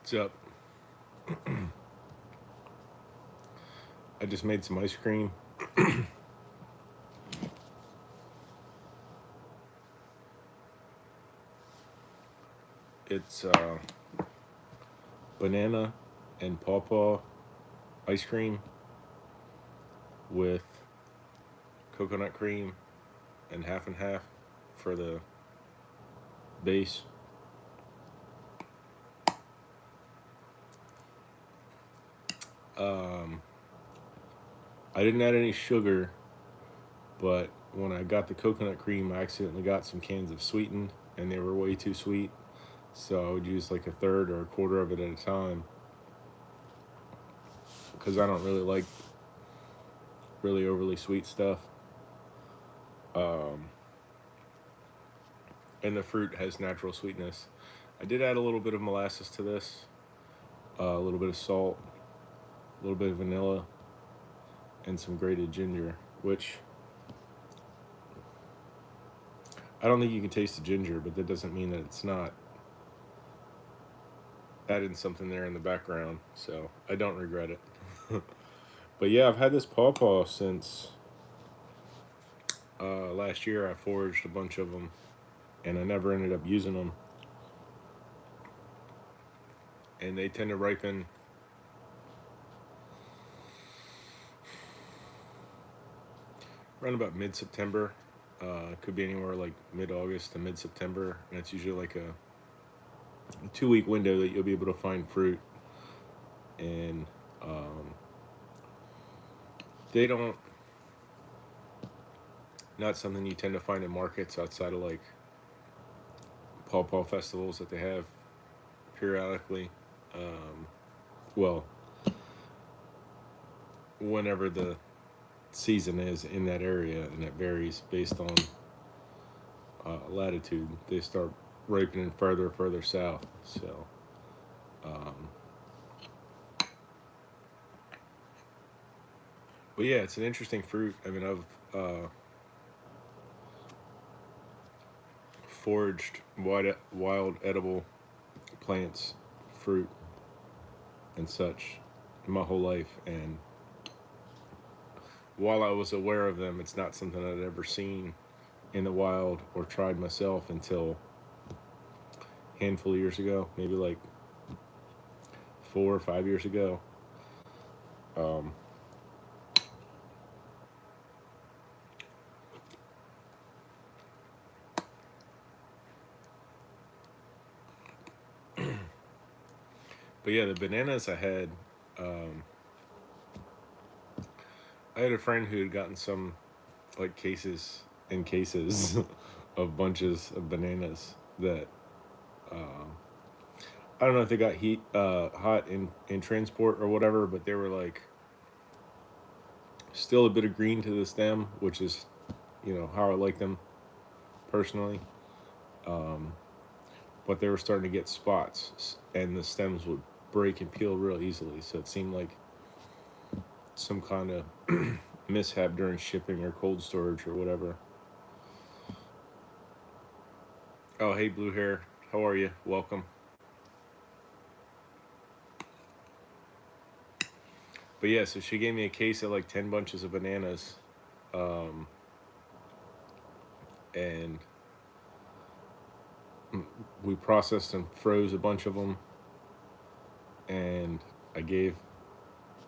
What's up? I just made some ice cream. It's banana and pawpaw ice cream with coconut cream and half for the base. Um, I didn't add any sugar, but when I got the coconut cream, I accidentally got some cans of sweetened, and they were way too sweet. So I would use like a third or a quarter of it at a time because I don't really like really overly sweet stuff. Um, and the fruit has natural sweetness. I did add a little bit of molasses to this, a little bit of salt, a little bit of vanilla, and some grated ginger, which I don't think you can taste the ginger, but that doesn't mean that it's not adding something there in the background, so I don't regret it. But yeah, I've had this pawpaw since last year. I foraged a bunch of them, and I never ended up using them. And they tend to ripen around about mid-September. It could be anywhere like mid-August to mid-September, and it's usually like a 2 week window that you'll be able to find fruit. And they don't, not something you tend to find in markets outside of like pawpaw festivals that they have periodically. Um, well, whenever the season is in that area, and it varies based on latitude. They start ripening further south. So, um, but yeah, it's an interesting fruit. I mean, I've foraged wild edible plants, fruit, and such my whole life, and while I was aware of them, it's not something I'd ever seen in the wild or tried myself until a handful of years ago, maybe like 4 or 5 years ago. Um, but yeah, the bananas um, I had a friend who had gotten some like cases and cases of bunches of bananas that um, I don't know if they got hot in transport or whatever, but they were like still a bit of green to the stem, which is how I like them personally. Um, but they were starting to get spots, and the stems would break and peel real easily. So it seemed like some kind of mishap during shipping or cold storage or whatever. Oh, hey, blue hair, how are you? Welcome. But yeah, so she gave me a case of like 10 bunches of bananas, um, and we processed and froze a bunch of them, and I gave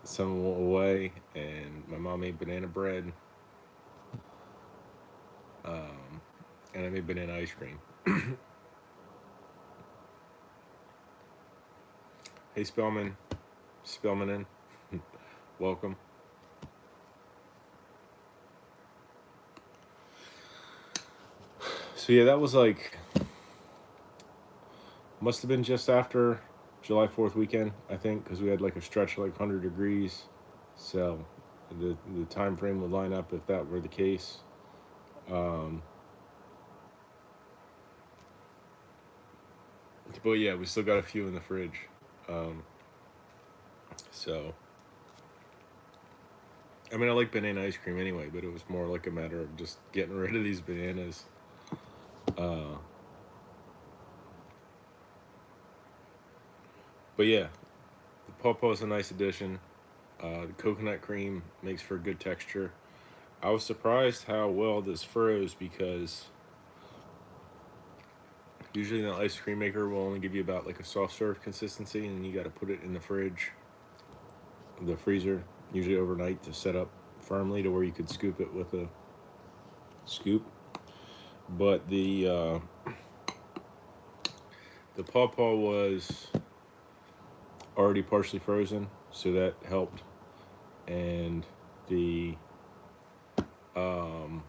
some away, and my mom made banana bread, um, and I made banana ice cream. Hey, Spellman in, welcome. So yeah, that was like must have been just after July 4th weekend, I think, because we had like a stretch of like 100 degrees. So the time frame would line up if that were the case. Um, but yeah, we still got a few in the fridge. Um, so I mean, I like banana ice cream anyway, but it was more like a matter of just getting rid of these bananas. Uh, But yeah, the pawpaw is a nice addition. The coconut cream makes for good texture. I was surprised how well this froze because usually the ice cream maker will only give you about like a soft serve consistency, and you got to put it in the fridge, the freezer, usually overnight to set up firmly to where you could scoop it with a scoop. But the pawpaw was already partially frozen, so that helped. And the um,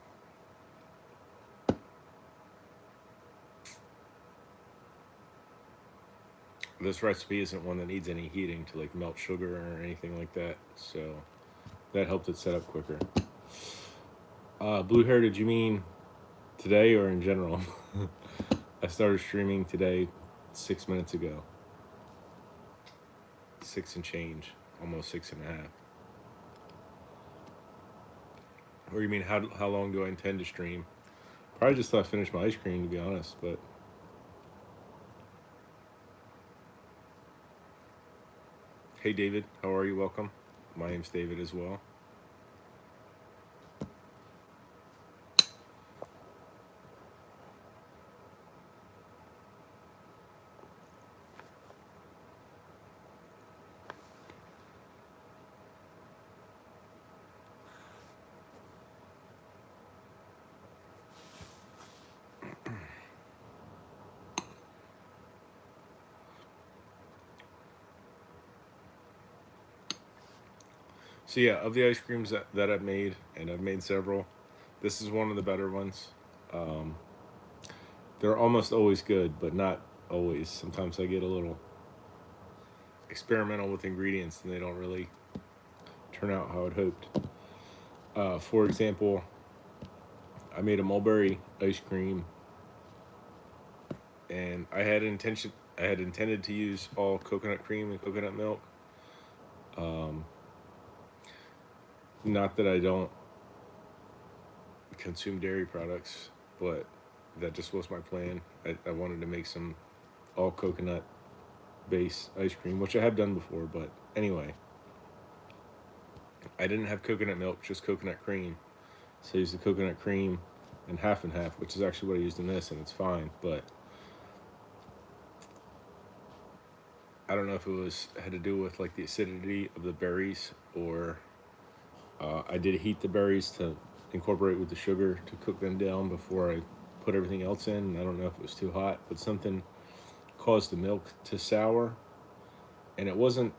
this recipe isn't one that needs any heating to like melt sugar or anything like that, so that helped it set up quicker. Blue hair, did you mean today or in general? I started streaming today 6 minutes ago. 6 and change, almost 6.5. Or you mean how long do I intend to stream? Probably just thought I finished my ice cream, to be honest. But hey, David, how are you? Welcome. My name's David as well. So yeah, of the ice creams that I've made, and I've made several, this is one of the better ones. Um, they're almost always good, but not always. Sometimes I get a little experimental with ingredients, and they don't really turn out how I'd hoped. For example, I made a mulberry ice cream, and I had intended to use all coconut cream and coconut milk. Um, Not that I don't consume dairy products, but that just was my plan. I wanted to make some all coconut base ice cream, which I have done before, but anyway, I didn't have coconut milk, just coconut cream. So I used the coconut cream and half, which is actually what I used in this, and it's fine. But I don't know if it was had to do with like the acidity of the berries, or I did heat the berries to incorporate with the sugar to cook them down before I put everything else in. I don't know if it was too hot, but something caused the milk to sour, and it wasn't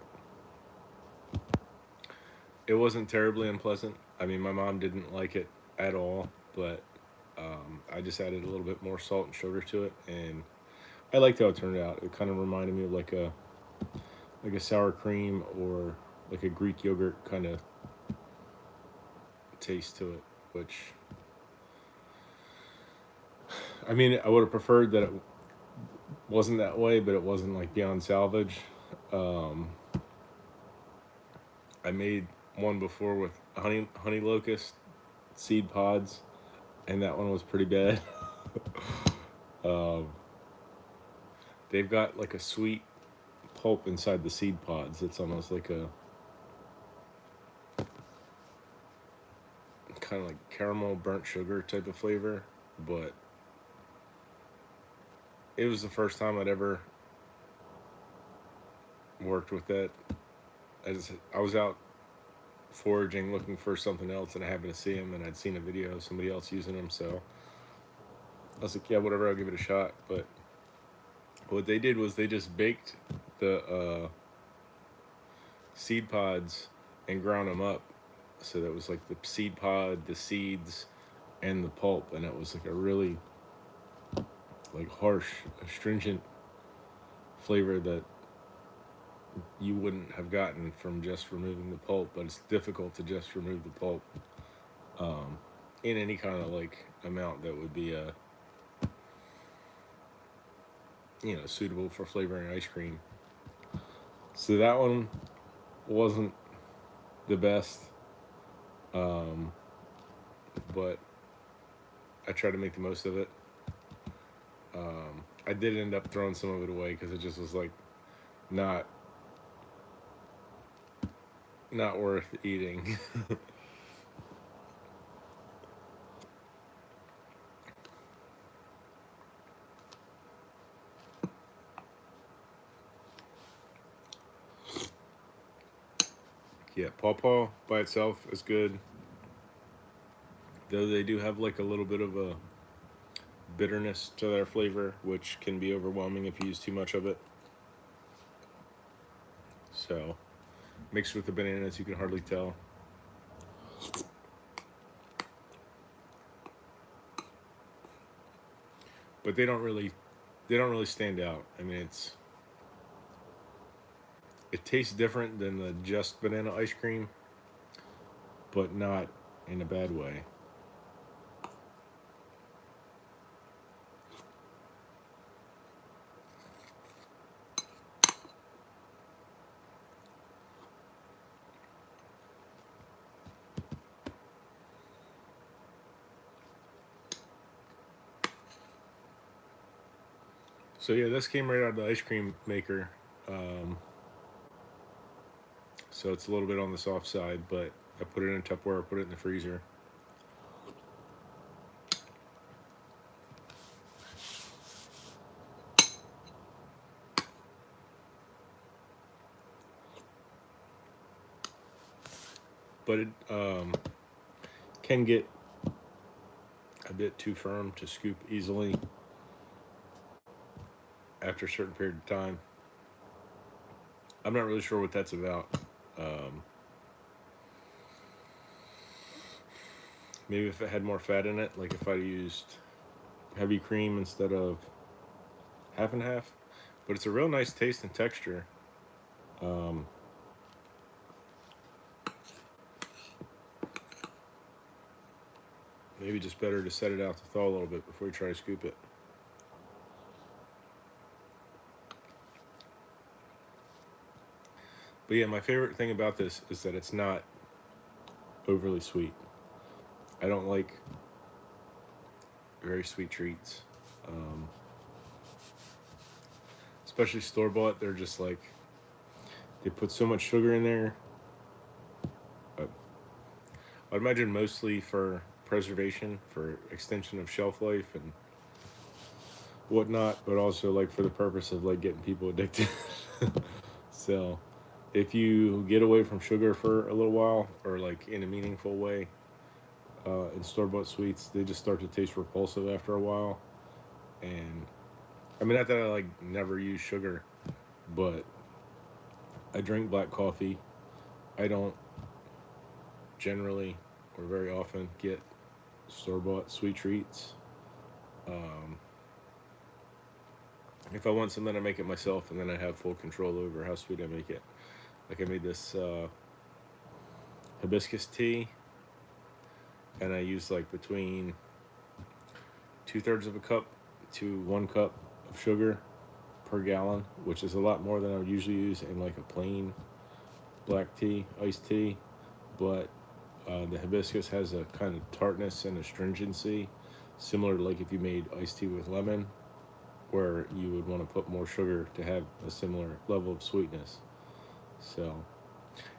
terribly unpleasant. I mean, my mom didn't like it at all, but I just added a little bit more salt and sugar to it, and I liked how it turned out. It kind of reminded me of like a sour cream or like a Greek yogurt kind of taste to it, which I mean, I would have preferred that it wasn't that way, but it wasn't like beyond salvage. Um, I made one before with honey locust seed pods, and that one was pretty bad. um, they've got like a sweet pulp inside the seed pods. It's almost like a kind of like caramel burnt sugar type of flavor, but it was the first time I'd ever worked with that. I was out foraging looking for something else, and I happened to see them, and I'd seen a video of somebody else using them, so I was like, yeah, whatever, I'll give it a shot. But what they did was they just baked the seed pods and ground them up, so that was like the seed pod, the seeds, and the pulp, and it was like a really like harsh, astringent flavor that you wouldn't have gotten from just removing the pulp. But it's difficult to just remove the pulp um, in any kind of like amount that would be suitable for flavoring ice cream. So that one wasn't the best, um, but I tried to make the most of it. I did end up throwing some of it away because it just was like not not worth eating. Yeah, pawpaw by itself is good, though they do have like a little bit of a bitterness to their flavor, which can be overwhelming if you use too much of it. So, mixed with the bananas, you can hardly tell. But they don't really stand out. I mean, it tastes different than the just banana ice cream, but not in a bad way. So yeah, this came right out of the ice cream maker. Um, so it's a little bit on the soft side, but I put it in a Tupperware, put it in the freezer. But it can get a bit too firm to scoop easily after a certain period of time. I'm not really sure what that's about. Um, Maybe if it had more fat in it, like if I used heavy cream instead of half and half. But it's a real nice taste and texture. Um, Maybe just better to set it out to thaw a little bit before you try to scoop it. But yeah, my favorite thing about this is that it's not overly sweet. I don't like very sweet treats, um, especially store bought. They're just like they put so much sugar in there. I, I'd imagine mostly for preservation, for extension of shelf life and whatnot, but also like for the purpose of like getting people addicted. So, if you get away from sugar for a little while, or like in a meaningful way, in store bought sweets, they just start to taste repulsive after a while. And I mean, not that I like never use sugar, but I drink black coffee. I don't generally or very often get store bought sweet treats. Um, if I want something, I make it myself, and then I have full control over how sweet I make it. Like I made this hibiscus tea, and I used like between 2/3 of a cup to 1 cup of sugar per gallon, which is a lot more than I would usually use in like a plain black tea, iced tea. But the hibiscus has a kind of tartness and astringency, similar to like if you made iced tea with lemon, where you would want to put more sugar to have a similar level of sweetness. So,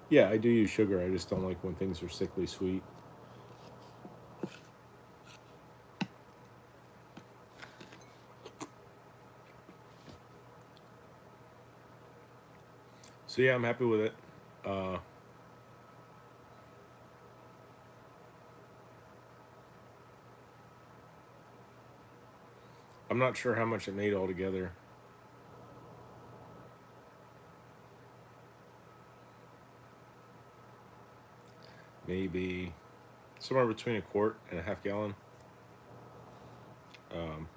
yeah, I do use sugar. I just don't like when things are sickly sweet. So, yeah, I'm happy with it. Uh, I'm not sure how much it made altogether. Maybe somewhere between a quart and a half gallon. Um,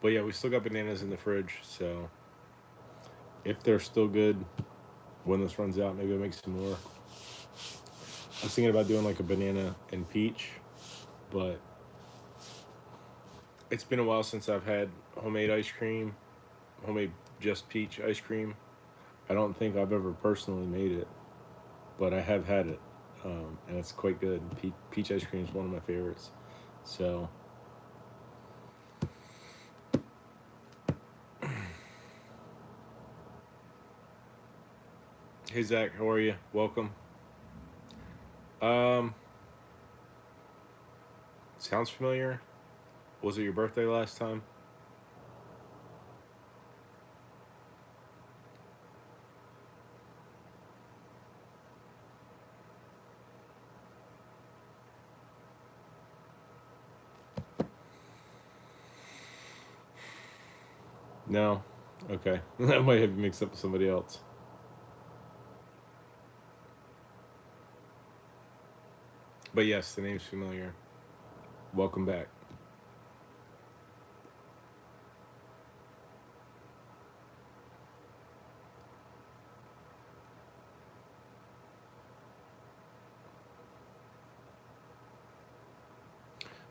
but yeah, we still got bananas in the fridge, so if they're still good when this runs out, maybe I'll make some more. I was thinking about doing like a banana and peach, but it's been a while since I've had homemade ice cream, homemade just peach ice cream. I don't think I've ever personally made it, but I have had it, and it's quite good. Peach ice cream is one of my favorites. So, Hey Zach, how are you? Welcome. Um, Sounds familiar. Was it your birthday last time? No. Okay, that might have mixed up with somebody else. But yes, the name's familiar. Welcome back.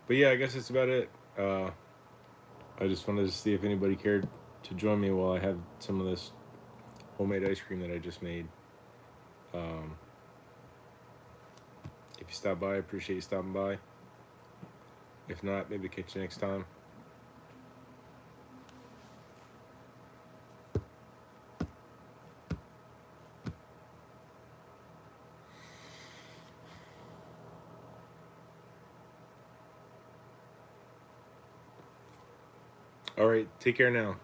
But yeah, I guess that's about it. I just wanted to see if anybody cared to join me while I have some of this homemade ice cream that I just made. Um, if you stop by, I appreciate you stopping by. If not, maybe catch you next time. All right, take care now.